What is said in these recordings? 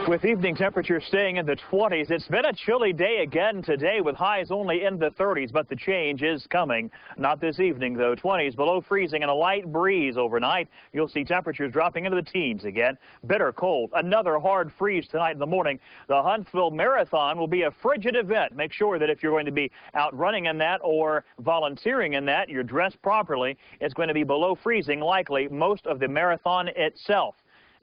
With evening temperatures staying in the 20s, it's been a chilly day again today with highs only in the 30s, but the change is coming. Not this evening, though. 20s below freezing and a light breeze overnight. You'll see temperatures dropping into the teens again. Bitter cold. Another hard freeze tonight in the morning. The Huntsville Marathon will be a frigid event. Make sure that if you're going to be out running in that or volunteering in that, you're dressed properly. It's going to be below freezing, likely most of the marathon itself.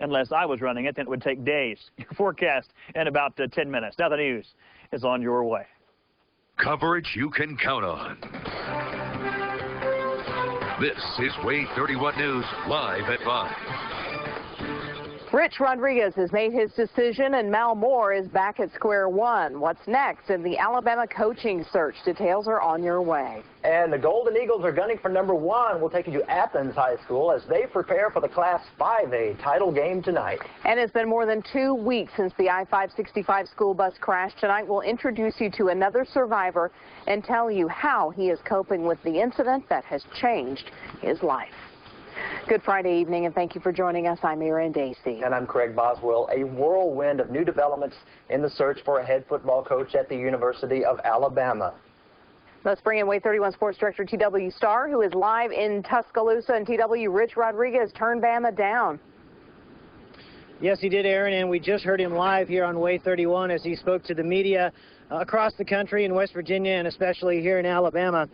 Unless I was running it, then it would take days. Your forecast in about 10 minutes. Now the news is on your way. Coverage you can count on. This is WAAY 31 News, live at 5. Rich Rodriguez has made his decision, and Mal Moore is back at square one. What's next in the Alabama coaching search? Details are on your way. And the Golden Eagles are gunning for #1. We'll take you to Athens High School as they prepare for the Class 5A title game tonight. And it's been more than 2 weeks since the I-565 school bus crash. Tonight we'll introduce you to another survivor and tell you how he is coping with the incident that has changed his life. Good Friday evening, and thank you for joining us. I'm Erin Dacey. And I'm Craig Boswell. A whirlwind of new developments in the search for a head football coach at the University of Alabama. Let's bring in WAAY 31 Sports Director TW Starr, who is live in Tuscaloosa. And TW, Rich Rodriguez turned Bama down. Yes, he did, Aaron, and we just heard him live here on WAAY 31 as he spoke to the media across the country in West Virginia and especially here in Alabama.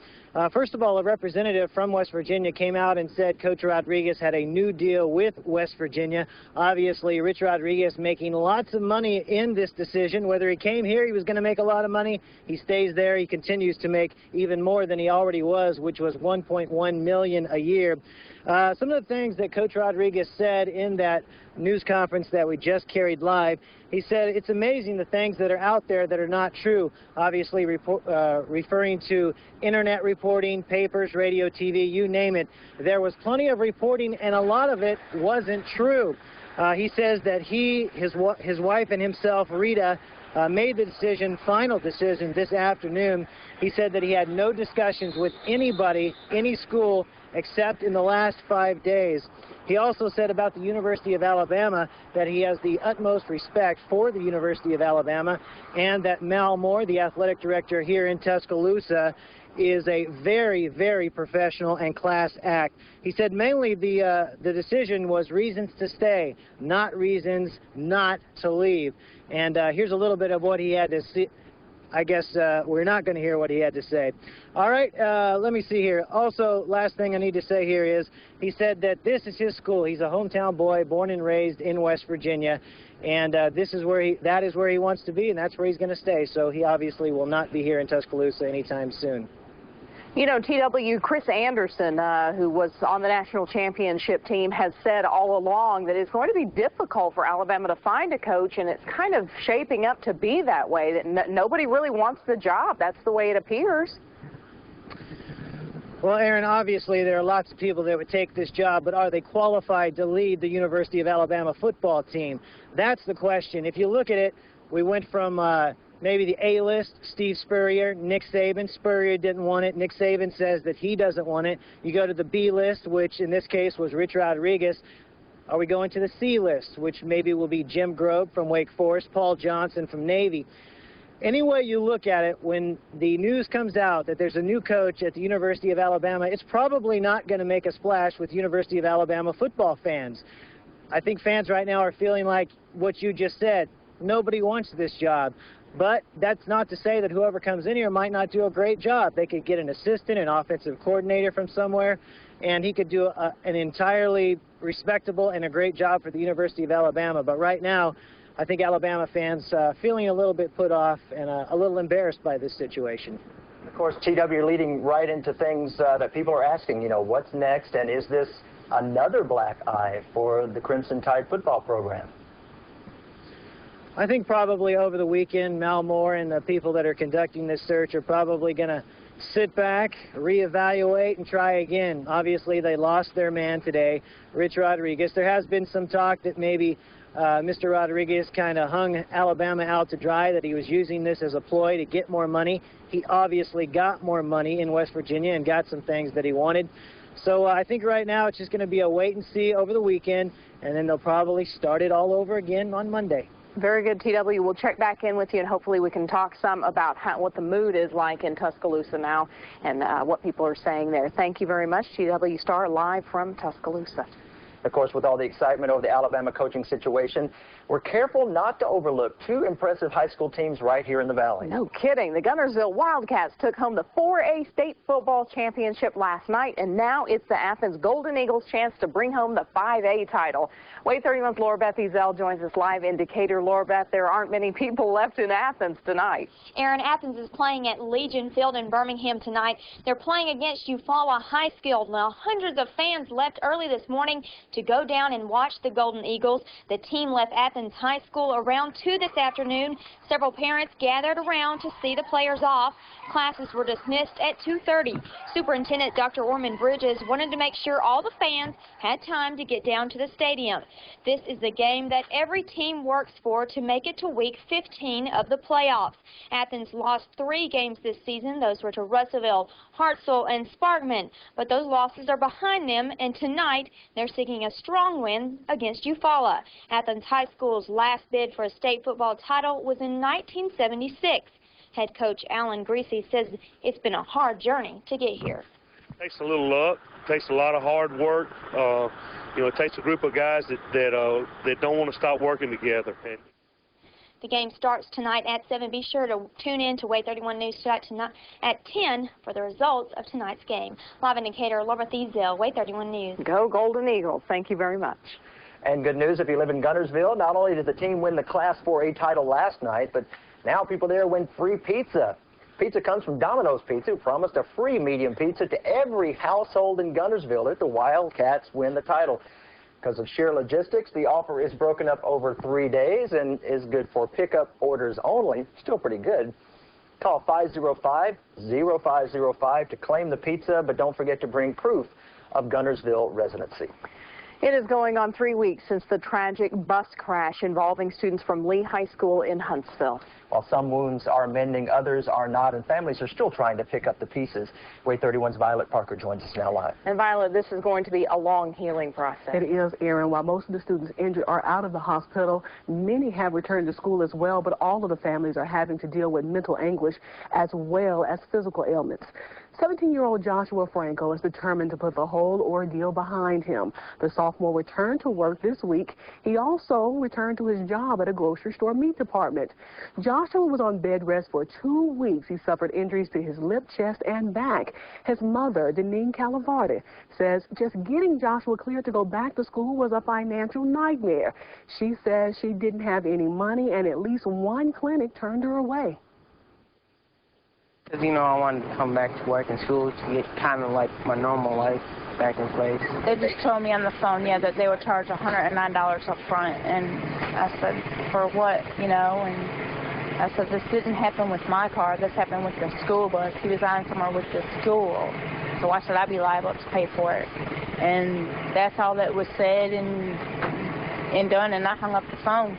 First of all, a representative from West Virginia came out and said Coach Rodriguez had a new deal with West Virginia. Obviously, Rich Rodriguez making lots of money in this decision. Whether he came here, he was going to make a lot of money. He stays there. He continues to make even more than he already was, which was $1.1 million a year. Some of the things that Coach Rodriguez said in that news conference that we just carried live, he said it's amazing the things that are out there that are not true. Obviously referring to internet reporting, papers, radio, TV, you name it. There was plenty of reporting and a lot of it wasn't true. He says that his wife and himself, Rita, made the decision, final decision this afternoon. He said that he had no discussions with anybody, any school, except in the last 5 days. He also said about the University of Alabama that he has the utmost respect for the University of Alabama and that Mal Moore, the athletic director here in Tuscaloosa, is a very, very professional and class act. He said mainly the decision was reasons to stay, not reasons not to leave. And here's a little bit of what he had to say. I guess we're not going to hear what he had to say. All right, let me see here. Also, last thing I need to say here is he said that this is his school. He's a hometown boy, born and raised in West Virginia, and this is where that is where he wants to be, and that's where he's going to stay. So he obviously will not be here in Tuscaloosa anytime soon. You know, TW, Chris Anderson, who was on the national championship team, has said all along that it's going to be difficult for Alabama to find a coach, and it's kind of shaping up to be that way, that nobody really wants the job. That's the way it appears. Well, Aaron, obviously there are lots of people that would take this job, but are they qualified to lead the University of Alabama football team? That's the question. If you look at it, we went from maybe the A-list, Steve Spurrier, Nick Saban. Spurrier didn't want it. Nick Saban says that he doesn't want it. You go to the B-list, which in this case was Rich Rodriguez. Are we going to the C-list, which maybe will be Jim Grobe from Wake Forest, Paul Johnson from Navy? Any way you look at it, when the news comes out that there's a new coach at the University of Alabama, it's probably not going to make a splash with University of Alabama football fans. I think fans right now are feeling like what you just said. Nobody wants this job. But that's not to say that whoever comes in here might not do a great job. They could get an assistant, an offensive coordinator from somewhere, and he could do an entirely respectable and a great job for the University of Alabama. But right now, I think Alabama fans feeling a little bit put off and a little embarrassed by this situation. Of course, TW, you're leading right into things that people are asking, you know, what's next, and is this another black eye for the Crimson Tide football program? I think probably over the weekend, Mal Moore and the people that are conducting this search are probably going to sit back, reevaluate, and try again. Obviously, they lost their man today, Rich Rodriguez. There has been some talk that maybe Mr. Rodriguez kind of hung Alabama out to dry, that he was using this as a ploy to get more money. He obviously got more money in West Virginia and got some things that he wanted. So I think right now it's just going to be a wait and see over the weekend, and then they'll probably start it all over again on Monday. Very good, TW. We'll check back in with you, and hopefully we can talk some about what the mood is like in Tuscaloosa now and what people are saying there. Thank you very much, TW Star, live from Tuscaloosa. Of course, with all the excitement over the Alabama coaching situation, we're careful not to overlook two impressive high school teams right here in the Valley. No kidding. The Guntersville Wildcats took home the 4A state football championship last night, and now it's the Athens Golden Eagles' chance to bring home the 5A title. WAAY 31's Laura Beth Ezell joins us live in Decatur. Laura Beth, there aren't many people left in Athens tonight. Aaron, Athens is playing at Legion Field in Birmingham tonight. They're playing against Eufaula High School. Now, hundreds of fans left early this morning to go down and watch the Golden Eagles. The team left Athens High School around 2 this afternoon. Several parents gathered around to see the players off. Classes were dismissed at 2:30. Superintendent Dr. Orman Bridges wanted to make sure all the fans had time to get down to the stadium. This is the game that every team works for to make it to week 15 of the playoffs. Athens lost 3 games this season. Those were to Russellville, Hartselle, and Sparkman. But those losses are behind them, and tonight they're seeking a strong win against Eufaula. Athens High School's last bid for a state football title was in 1976. Head coach Alan Greasy says it's been a hard journey to get here. It takes a little luck, takes a lot of hard work. It takes a group of guys that don't want to stop working together. The game starts tonight at 7. Be sure to tune in to WAAY 31 News tonight at 10 for the results of tonight's game. Live in Decatur, Laura Thiesel, WAAY 31 News. Go Golden Eagles. Thank you very much. And good news if you live in Guntersville, not only did the team win the Class 4A title last night, but now people there win free pizza. Pizza comes from Domino's Pizza, who promised a free medium pizza to every household in Guntersville if the Wildcats win the title. Because of sheer logistics, the offer is broken up over 3 days and is good for pickup orders only. Still pretty good. Call 505-0505 to claim the pizza, but don't forget to bring proof of Guntersville residency. It is going on 3 weeks since the tragic bus crash involving students from Lee High School in Huntsville. While some wounds are mending, others are not, and families are still trying to pick up the pieces. WAAY 31's Violet Parker joins us now live. And Violet, this is going to be a long healing process. It is, Aaron. While most of the students injured are out of the hospital, many have returned to school as well, but all of the families are having to deal with mental anguish as well as physical ailments. 17-year-old Joshua Franco is determined to put the whole ordeal behind him. The sophomore returned to work this week. He also returned to his job at a grocery store meat department. Joshua was on bed rest for 2 weeks. He suffered injuries to his lip, chest, and back. His mother, Deneen Calavardi, says just getting Joshua cleared to go back to school was a financial nightmare. She says she didn't have any money, and at least one clinic turned her away. Because, I wanted to come back to work in school to get kind of like my normal life back in place. They just told me on the phone, that they would charge $109 up front. And I said, for what, And I said, this didn't happen with my car. This happened with the school bus. He was on somewhere with the school. So why should I be liable to pay for it? And that's all that was said and done, and I hung up the phone.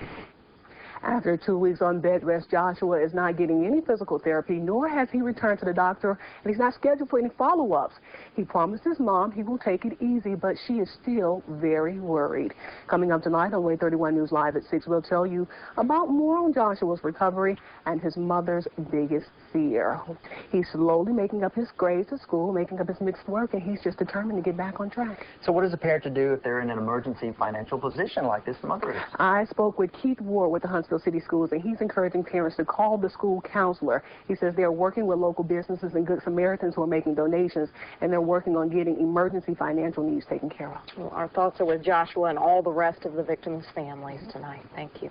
After 2 weeks on bed rest, Joshua is not getting any physical therapy, nor has he returned to the doctor, and he's not scheduled for any follow-ups. He promised his mom he will take it easy, but she is still very worried. Coming up tonight on WAAY 31 News Live at 6, we'll tell you about more on Joshua's recovery and his mother's biggest fear. He's slowly making up his grades at school, making up his mixed work, and he's just determined to get back on track. So what is a parent to do if they're in an emergency financial position like this mother is? I spoke with Keith Ward with the Huntsville City Schools, and he's encouraging parents to call the school counselor. He says they're working with local businesses and Good Samaritans who are making donations, and they're working on getting emergency financial needs taken care of. Well, our thoughts are with Joshua and all the rest of the victims' families tonight. Thank you.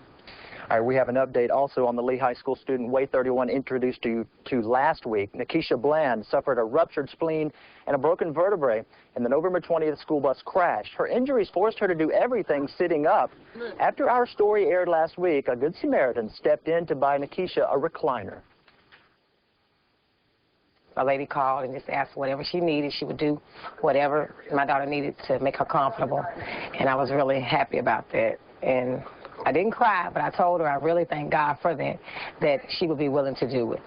All right, we have an update also on the Lee High School student WAAY 31 introduced you to last week. Nikisha Bland suffered a ruptured spleen and a broken vertebrae in the November 20th school bus crash. Her injuries forced her to do everything sitting up. After our story aired last week, a Good Samaritan stepped in to buy Nikisha a recliner. A lady called and just asked whatever she needed. She would do whatever my daughter needed to make her comfortable, and I was really happy about that. And I didn't cry, but I told her I really thank God for that she would be willing to do it.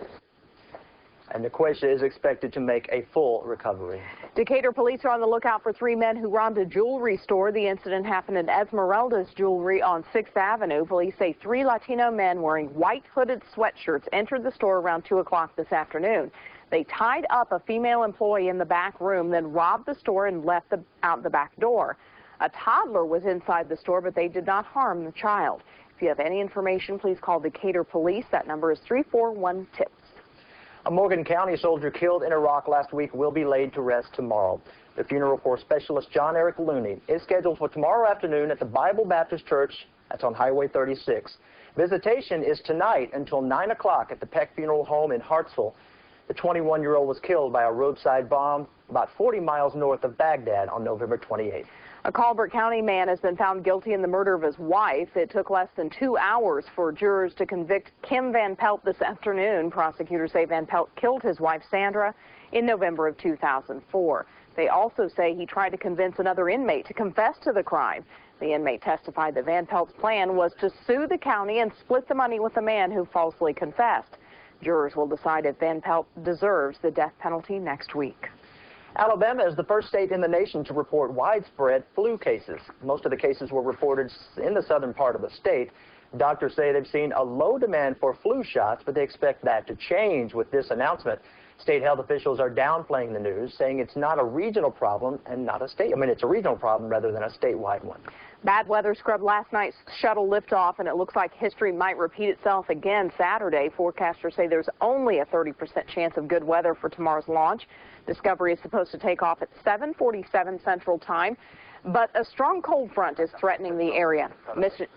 And Nequesha is expected to make a full recovery. Decatur police are on the lookout for 3 men who robbed a jewelry store. The incident happened in Esmeralda's Jewelry on 6th Avenue. Police say 3 Latino men wearing white hooded sweatshirts entered the store around 2 o'clock this afternoon. They tied up a female employee in the back room, then robbed the store and left out the back door. A toddler was inside the store, but they did not harm the child. If you have any information, please call Decatur Police. That number is 341-TIPS. A Morgan County soldier killed in Iraq last week will be laid to rest tomorrow. The funeral for Specialist John Eric Looney is scheduled for tomorrow afternoon at the Bible Baptist Church. That's on Highway 36. Visitation is tonight until 9 o'clock at the Peck Funeral Home in Hartsville. The 21-year-old was killed by a roadside bomb about 40 miles north of Baghdad on November 28th. A Colbert County man has been found guilty in the murder of his wife. It took less than 2 hours for jurors to convict Kim Van Pelt this afternoon. Prosecutors say Van Pelt killed his wife, Sandra, in November of 2004. They also say he tried to convince another inmate to confess to the crime. The inmate testified that Van Pelt's plan was to sue the county and split the money with the man who falsely confessed. Jurors will decide if Van Pelt deserves the death penalty next week. Alabama is the first state in the nation to report widespread flu cases. Most of the cases were reported in the southern part of the state. Doctors say they've seen a low demand for flu shots, but they expect that to change with this announcement. State health officials are downplaying the news, saying it's not a regional problem and not a it's a regional problem rather than a statewide one. Bad weather scrubbed last night's shuttle liftoff, and it looks like history might repeat itself again Saturday. Forecasters say there's only a 30% chance of good weather for tomorrow's launch. Discovery is supposed to take off at 7:47 Central Time, but a strong cold front is threatening the area.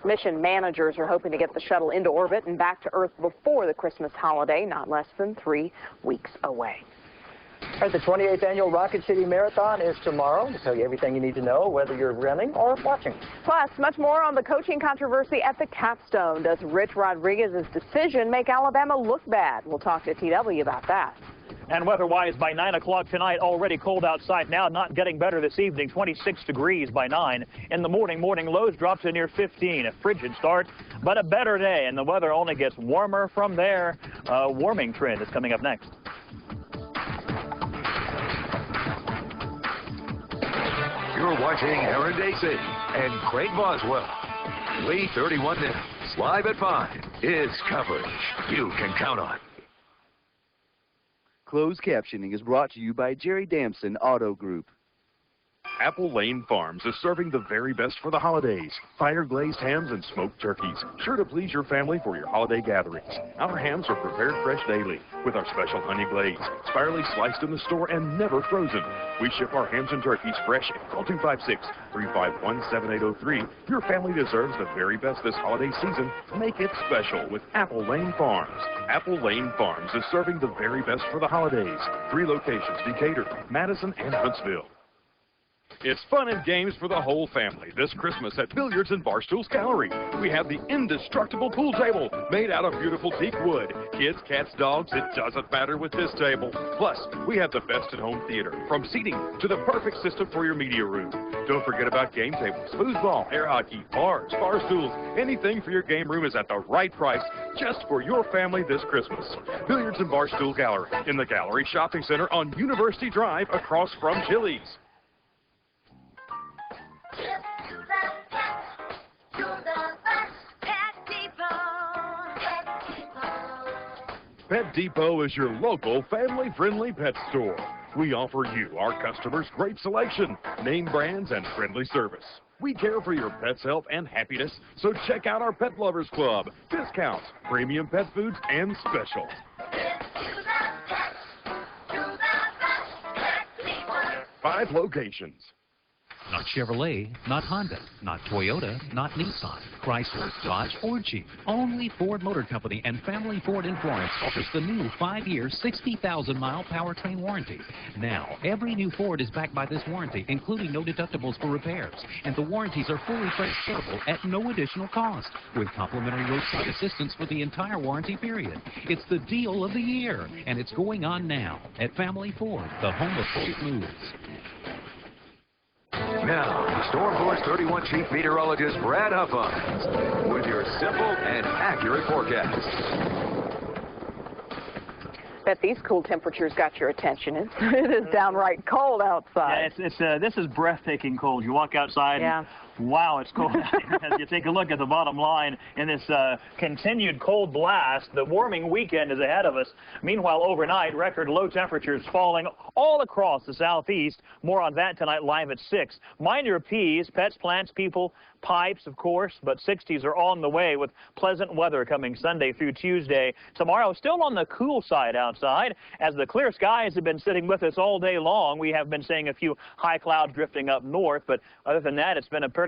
Mission managers are hoping to get the shuttle into orbit and back to Earth before the Christmas holiday, not less than 3 weeks away. All right, the 28th annual Rocket City Marathon is tomorrow. We'll tell you everything you need to know, whether you're running or watching. Plus, much more on the coaching controversy at the capstone. Does Rich Rodriguez's decision make Alabama look bad? We'll talk to TW about that. And weather-wise, by 9 o'clock tonight, already cold outside now, not getting better this evening, 26 degrees by 9. In the morning lows drop to near 15. A frigid start, but a better day, and the weather only gets warmer from there. A warming trend is coming up next. You're watching Aaron Dacey and Craig Boswell. WAAY 31 News, live at 5, is coverage you can count on. Closed captioning is brought to you by Jerry Damson Auto Group. Apple Lane Farms is serving the very best for the holidays. Fire-glazed hams and smoked turkeys, sure to please your family for your holiday gatherings. Our hams are prepared fresh daily with our special honey glaze, spirally sliced in the store and never frozen. We ship our hams and turkeys fresh at 256-351-7803. Your family deserves the very best this holiday season. Make it special with Apple Lane Farms. Apple Lane Farms is serving the very best for the holidays. 3 locations: Decatur, Madison, and Huntsville. It's fun and games for the whole family this Christmas at Billiards and Barstool's Gallery. We have the indestructible pool table made out of beautiful teak wood. Kids, cats, dogs, it doesn't matter with this table. Plus, we have the best at-home theater, from seating to the perfect system for your media room. Don't forget about game tables, foosball, air hockey, bars, bar stools. Anything for your game room is at the right price just for your family this Christmas. Billiards and Barstool Gallery in the Gallery Shopping Center on University Drive across from Chili's. Pet Depot is your local family-friendly pet store. We offer you, our customers, great selection, name brands, and friendly service. We care for your pet's health and happiness, so check out our Pet Lovers Club. Discounts, premium pet foods, and specials. 5 locations. Not Chevrolet, not Honda, not Toyota, not Nissan, Chrysler, Dodge, or Jeep. Only Ford Motor Company and Family Ford in Florence offers the new 5-year, 60,000-mile powertrain warranty. Now, every new Ford is backed by this warranty, including no deductibles for repairs. And the warranties are fully transferable at no additional cost, with complimentary roadside assistance for the entire warranty period. It's the deal of the year, and it's going on now at Family Ford, the home of Ford moves. Now, Storm Force 31 Chief Meteorologist Brad Huffines with your simple and accurate forecast. Bet these cool temperatures got your attention. It is downright cold outside. Yeah, this is breathtaking cold. You walk outside. Yeah. And, wow, it's cold. As you take a look at the bottom line in this continued cold blast, the warming weekend is ahead of us. Meanwhile, overnight, record low temperatures falling all across the southeast. More on that tonight live at 6. Mind your P's, pets, plants, people, pipes, of course, but 60s are on the way with pleasant weather coming Sunday through Tuesday. Tomorrow, still on the cool side outside, as the clear skies have been sitting with us all day long. We have been seeing a few high clouds drifting up north, but other than that, it's been a pretty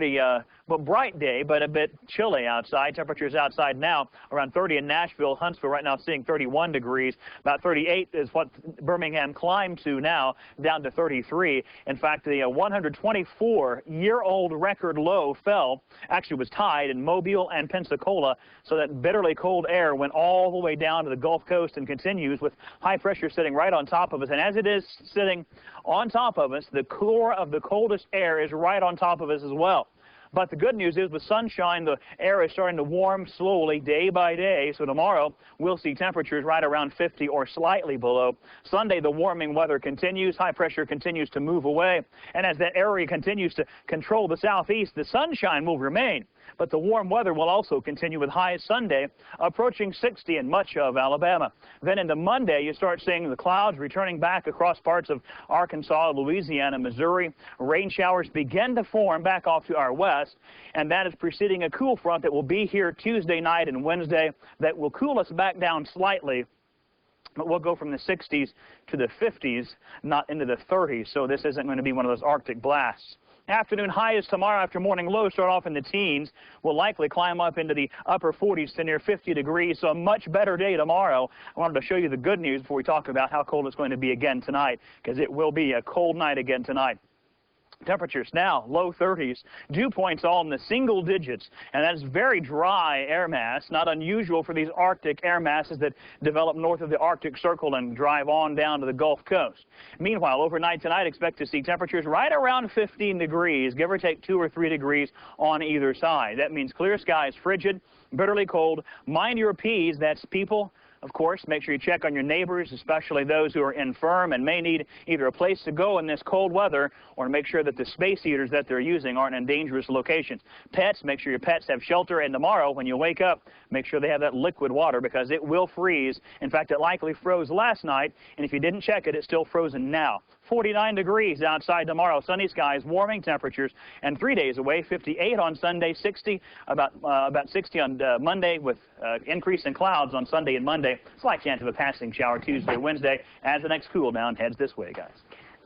bright day, but a bit chilly outside. Temperatures outside now around 30 in Nashville. Huntsville right now seeing 31 degrees. About 38 is what Birmingham climbed to now, down to 33. In fact, the 124-year-old record low actually was tied in Mobile and Pensacola, so that bitterly cold air went all the way down to the Gulf Coast and continues with high pressure sitting right on top of us. And as it is sitting on top of us, the core of the coldest air is right on top of us as well. But the good news is with sunshine, the air is starting to warm slowly day by day. So tomorrow, we'll see temperatures right around 50 or slightly below. Sunday, the warming weather continues. High pressure continues to move away. And as that area continues to control the southeast, the sunshine will remain. But the warm weather will also continue with highs Sunday approaching 60 in much of Alabama. Then into Monday, you start seeing the clouds returning back across parts of Arkansas, Louisiana, Missouri. Rain showers begin to form back off to our west, and that is preceding a cool front that will be here Tuesday night and Wednesday that will cool us back down slightly. But we'll go from the 60s to the 50s, not into the 30s, so this isn't going to be one of those Arctic blasts. Afternoon highs tomorrow after morning lows start off in the teens. Will likely climb up into the upper 40s to near 50 degrees, so a much better day tomorrow. I wanted to show you the good news before we talk about how cold it's going to be again tonight, because it will be a cold night again tonight. Temperatures now low 30s, dew points all in the single digits, and that is very dry air mass, not unusual for these Arctic air masses that develop north of the Arctic Circle and drive on down to the Gulf Coast. Meanwhile, overnight tonight, expect to see temperatures right around 15 degrees, give or take 2 or 3 degrees on either side. That means clear skies, frigid, bitterly cold. Mind your P's, that's people. Of course, make sure you check on your neighbors, especially those who are infirm and may need either a place to go in this cold weather or make sure that the space heaters that they're using aren't in dangerous locations. Pets, make sure your pets have shelter. And tomorrow, when you wake up, make sure they have that liquid water because it will freeze. In fact, it likely froze last night, and if you didn't check it, it's still frozen now. 49 degrees outside tomorrow. Sunny skies, warming temperatures, and 3 days away, 58 on Sunday, 60, about 60 on Monday with increase in clouds on Sunday and Monday. Slight chance of a passing shower Tuesday, Wednesday, as the next cool down heads this way, guys.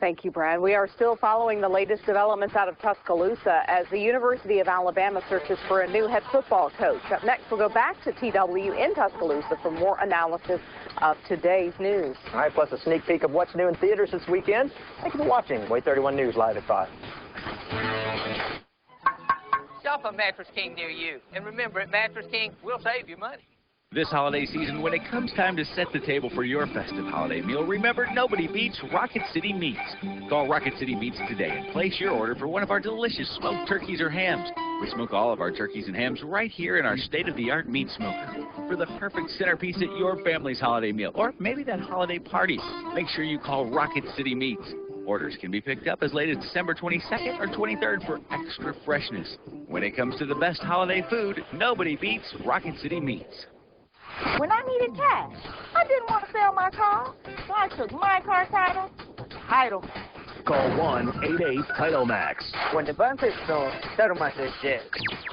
Thank you, Brad. We are still following the latest developments out of Tuscaloosa as the University of Alabama searches for a new head football coach. Up next, we'll go back to TW in Tuscaloosa for more analysis of today's news. All right, plus a sneak peek of what's new in theaters this weekend. Thank you for watching WAAY 31 News live at 5. Shop a Mattress King near you. And remember, at Mattress King, we'll save you money. This holiday season, when it comes time to set the table for your festive holiday meal, remember, nobody beats Rocket City Meats. Call Rocket City Meats today and place your order for one of our delicious smoked turkeys or hams. We smoke all of our turkeys and hams right here in our state-of-the-art meat smoker for the perfect centerpiece at your family's holiday meal, or maybe that holiday party. Make sure you call Rocket City Meats. Orders can be picked up as late as December 22nd or 23rd for extra freshness. When it comes to the best holiday food, nobody beats Rocket City Meats. When I needed cash, I didn't want to sell my car, so I took my car title. Call 1-88-TITLE-MAX. When the bank is no, Title Max is dead.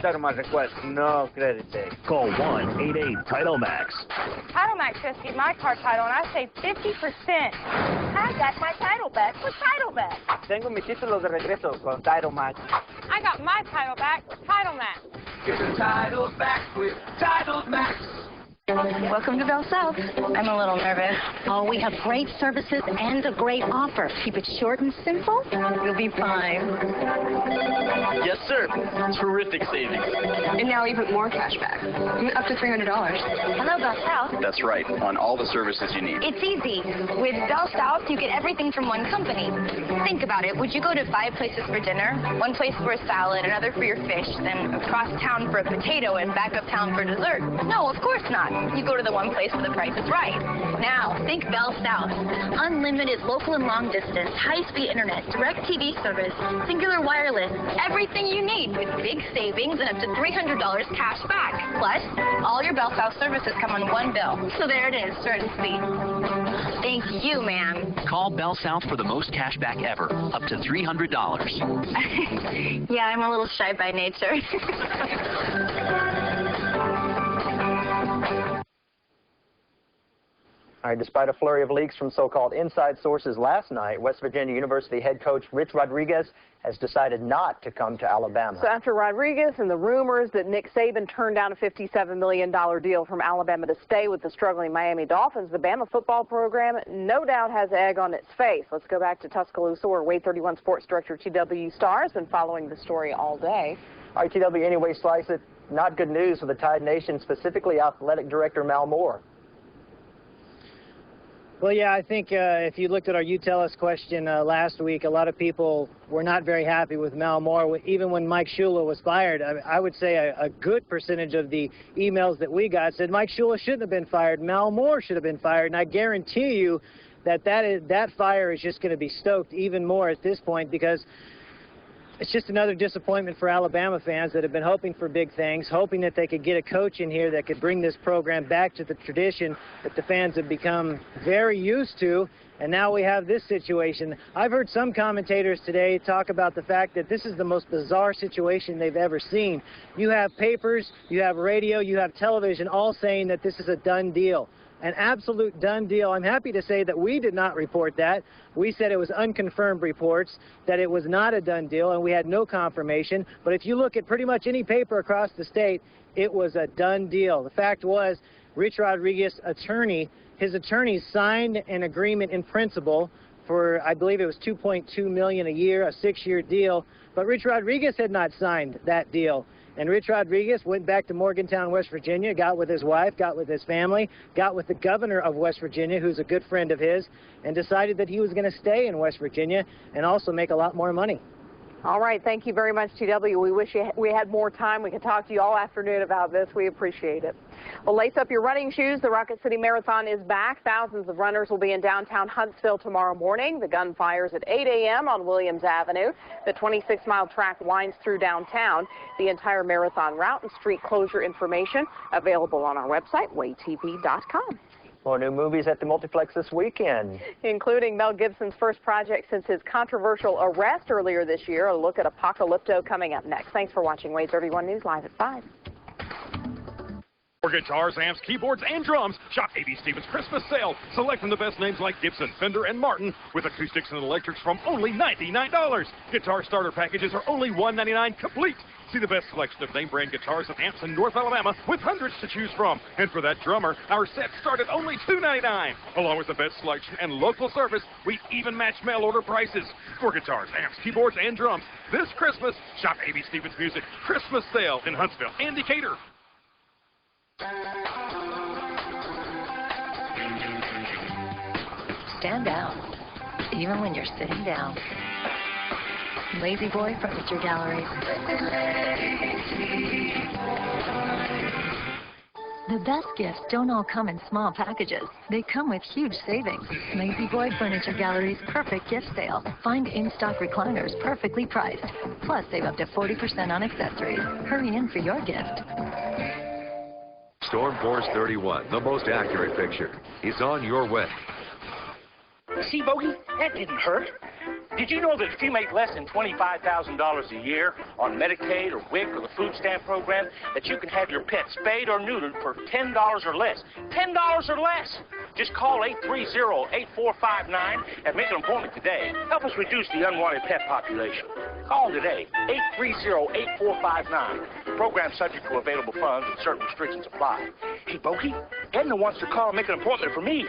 Title Max requests no credit check. Call 1-88-TITLE-MAX. Title Max just gave my car title, and I saved 50%. I got my title back with Title Max. Tengo mi título de regreso con Title Max. I got my title back with Title Max. Get the title back with Title Max. Welcome to Bell South. I'm a little nervous. Oh, we have great services and a great offer. Keep it short and simple. You'll be fine. Yes, sir. Terrific savings. And now even more cash back. Up to $300. Hello, Bell South. That's right. On all the services you need. It's easy. With Bell South, you get everything from one company. Think about it. Would you go to 5 places for dinner? One place for a salad, another for your fish, then across town for a potato, and back uptown for dessert? No, of course not. you go to the one place where the price is right. Now, think Bell South. Unlimited local and long distance, high-speed internet, direct TV service, singular wireless, everything you need with big savings and up to $300 cash back. Plus, all your Bell South services come on one bill. So there it is, short and sweet. Thank you, ma'am. Call Bell South for the most cash back ever, up to $300. Yeah, I'm a little shy by nature. All right, despite a flurry of leaks from so-called inside sources last night, West Virginia University head coach Rich Rodriguez has decided not to come to Alabama. So after Rodriguez and the rumors that Nick Saban turned down a $57 million deal from Alabama to stay with the struggling Miami Dolphins, the Bama football program no doubt has egg on its face. Let's go back to Tuscaloosa, where WAAY 31 sports director T.W. Starr has been following the story all day. All right, T.W., anyway, slice it. Not good news for the Tide Nation, specifically athletic director Mal Moore. Well, yeah, I think if you looked at our You Tell Us question last week, a lot of people were not very happy with Mal Moore. Even when Mike Shula was fired, I would say a good percentage of the emails that we got said Mike Shula shouldn't have been fired, Mal Moore should have been fired, and I guarantee you that fire is just going to be stoked even more at this point, because it's just another disappointment for Alabama fans that have been hoping for big things, hoping that they could get a coach in here that could bring this program back to the tradition that the fans have become very used to. And now we have this situation. I've heard some commentators today talk about the fact that this is the most bizarre situation they've ever seen. You have papers, you have radio, you have television all saying that this is a done deal. An absolute done deal. I'm happy to say that we did not report that. We said it was unconfirmed reports, that it was not a done deal, and we had no confirmation. But if you look at pretty much any paper across the state, it was a done deal. The fact was, Rich Rodriguez's attorney, his attorneys signed an agreement in principle for, I believe it was $2.2 million a year, a 6-year deal. But Rich Rodriguez had not signed that deal. And Rich Rodriguez went back to Morgantown, West Virginia, got with his wife, got with his family, got with the governor of West Virginia, who's a good friend of his, and decided that he was going to stay in West Virginia and also make a lot more money. All right, thank you very much, TW. We wish we had more time. We could talk to you all afternoon about this. We appreciate it. Well, lace up your running shoes. The Rocket City Marathon is back. Thousands of runners will be in downtown Huntsville tomorrow morning. The gun fires at 8 a.m. on Williams Avenue. The 26-mile track winds through downtown. The entire marathon route and street closure information available on our website, WAAYTV.com. More new movies at the multiplex this weekend, including Mel Gibson's first project since his controversial arrest earlier this year. A look at Apocalypto coming up next. Thanks for watching WAAY 31 News live at 5. For guitars, amps, keyboards, and drums, shop A.B. Stevens' Christmas sale. Select from the best names like Gibson, Fender, and Martin, with acoustics and electrics from only $99. Guitar starter packages are only $199 complete. See the best selection of name-brand guitars and amps in North Alabama with hundreds to choose from. And for that drummer, our sets start at only $299. Along with the best selection and local service, we even match mail-order prices. For guitars, amps, keyboards, and drums, this Christmas, shop A.B. Stevens Music Christmas sale in Huntsville and Decatur. Stand out, even when you're sitting down. Lazy Boy Furniture Gallery. The best gifts don't all come in small packages. They come with huge savings. Lazy Boy Furniture Gallery's perfect gift sale. Find in-stock recliners perfectly priced. Plus, save up to 40% on accessories. Hurry in for your gift. Storm Force 31, the most accurate picture, is on your way. See, Bogey, that didn't hurt. Did you know that if you make less than $25,000 a year on Medicaid or WIC or the food stamp program, that you can have your pet spayed or neutered for $10 or less? $10 or less! Just call 830-8459 and make an appointment today. Help us reduce the unwanted pet population. Call them today, 830-8459. Program subject to available funds and certain restrictions apply. Hey, Bogey, Edna wants to call and make an appointment for me.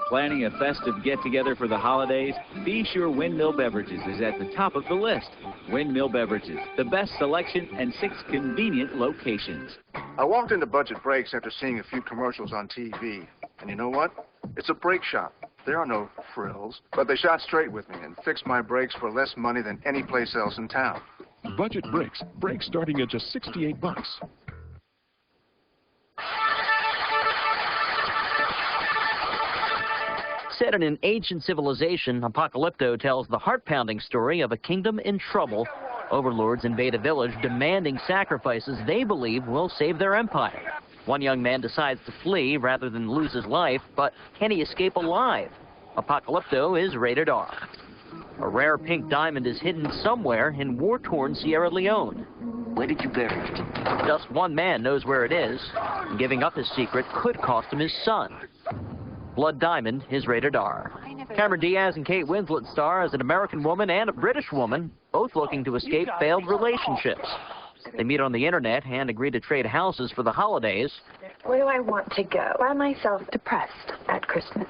Planning a festive get-together for the holidays? Be sure Windmill Beverages is at the top of the list. Windmill Beverages, the best selection and 6 convenient locations. I walked into Budget Brakes after seeing a few commercials on TV. And you know what? It's a brake shop. There are no frills. But they shot straight with me and fixed my brakes for less money than any place else in town. Budget Brakes. Brakes starting at just $68. Set in an ancient civilization, Apocalypto tells the heart-pounding story of a kingdom in trouble. Overlords invade a village demanding sacrifices they believe will save their empire. One young man decides to flee rather than lose his life, but can he escape alive? Apocalypto is rated R. A rare pink diamond is hidden somewhere in war-torn Sierra Leone. Where did you bury it? Just one man knows where it is. Giving up his secret could cost him his son. Blood Diamond is rated R. Cameron Diaz and Kate Winslet star as an American woman and a British woman, both looking to escape failed relationships. They meet on the internet and agree to trade houses for the holidays. Where do I want to go? Find myself depressed at Christmas.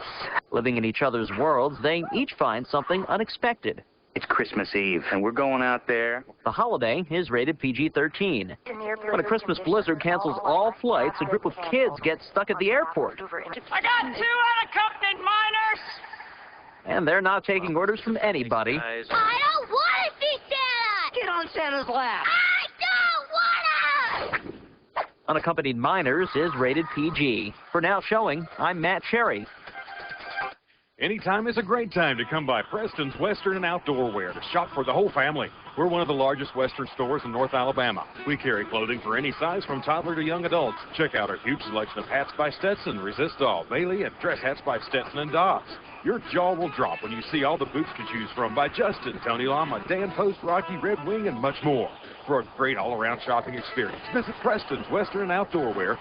Living in each other's worlds, they each find something unexpected. It's Christmas Eve, and we're going out there. The holiday is rated PG-13. When a Christmas blizzard cancels all flights, a group of kids get stuck at the airport. I got 2 unaccompanied minors! And they're not taking orders from anybody. I don't want to see Santa! Get on Santa's lap! I don't want to! Unaccompanied Minors is rated PG. For Now Showing, I'm Matt Cherry. Anytime is a great time to come by Preston's Western and Outdoor Wear to shop for the whole family. We're one of the largest Western stores in North Alabama. We carry clothing for any size from toddler to young adults. Check out our huge selection of hats by Stetson, Resist All, Bailey, and dress hats by Stetson and Dobbs. Your jaw will drop when you see all the boots to choose from by Justin, Tony Lama, Dan Post, Rocky, Red Wing, and much more. For a great all-around shopping experience, visit Preston's Western and Outdoor Wear.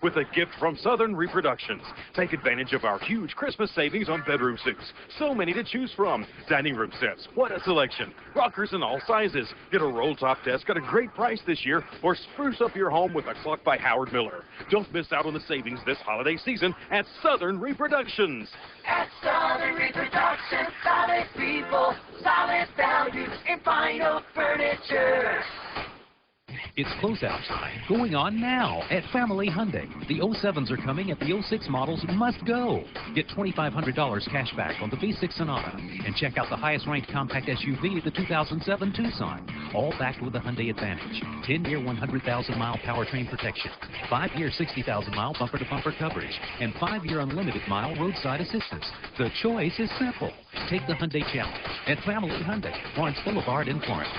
With a gift from Southern Reproductions. Take advantage of our huge Christmas savings on bedroom suits. So many to choose from. Dining room sets. What a selection. Rockers in all sizes. Get a roll top desk at a great price this year, or spruce up your home with a clock by Howard Miller. Don't miss out on the savings this holiday season at Southern Reproductions. At Southern Reproductions, solid people, solid values in fine oak furniture. It's closeout time, going on now at Family Hyundai. The 07s are coming, and the 06 models must go. Get $2,500 cash back on the V6 Sonata, and check out the highest-ranked compact SUV, the 2007 Tucson, all backed with the Hyundai Advantage. 10-year, 100,000-mile powertrain protection, 5-year, 60,000-mile bumper-to-bumper coverage, and 5-year unlimited-mile roadside assistance. The choice is simple. Take the Hyundai Challenge at Family Hyundai, Florence Boulevard in Florence.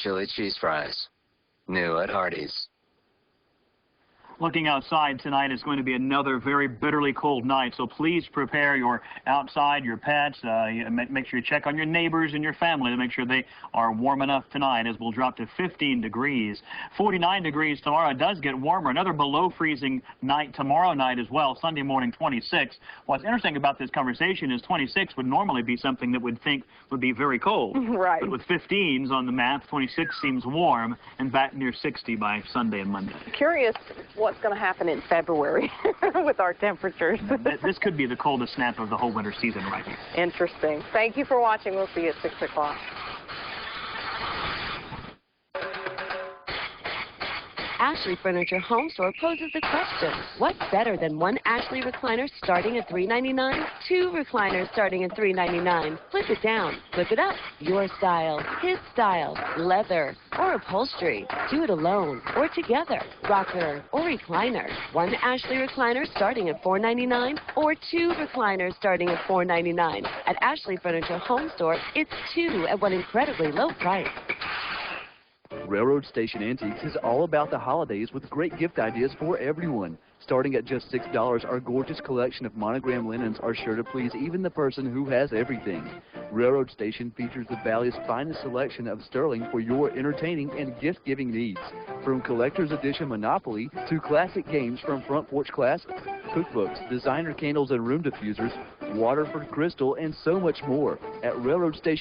Chili cheese fries. New at Hardee's. Looking outside tonight is going to be another very bitterly cold night, so please prepare your outside, your pets. Make sure you check on your neighbors and your family to make sure they are warm enough tonight, as we'll drop to 15 degrees. 49 degrees tomorrow. It does get warmer. Another below freezing night tomorrow night as well. Sunday morning, 26. What's interesting about this conversation is 26 would normally be something that would think would be very cold. Right. But with 15s on the map, 26 seems warm and back near 60 by Sunday and Monday. Curious what's going to happen in February with our temperatures. This could be the coldest snap of the whole winter season right here. Interesting. Thank you for watching. We'll see you at 6 o'clock. Ashley Furniture Home Store poses the question, what's better than one Ashley recliner starting at $3.99? 2 recliners starting at $3.99. Flip it down, flip it up. Your style, his style, leather or upholstery. Do it alone or together. Rocker or recliner. 1 Ashley recliner starting at $4.99 or 2 recliners starting at $4.99. At Ashley Furniture Home Store, it's 2 at one incredibly low price. Railroad Station Antiques is all about the holidays with great gift ideas for everyone. Starting at just $6, our gorgeous collection of monogram linens are sure to please even the person who has everything. Railroad Station features the Valley's finest selection of sterling for your entertaining and gift-giving needs. From collector's edition Monopoly to classic games from Front Porch Classic, cookbooks, designer candles and room diffusers, water for crystal, and so much more. At Railroad Station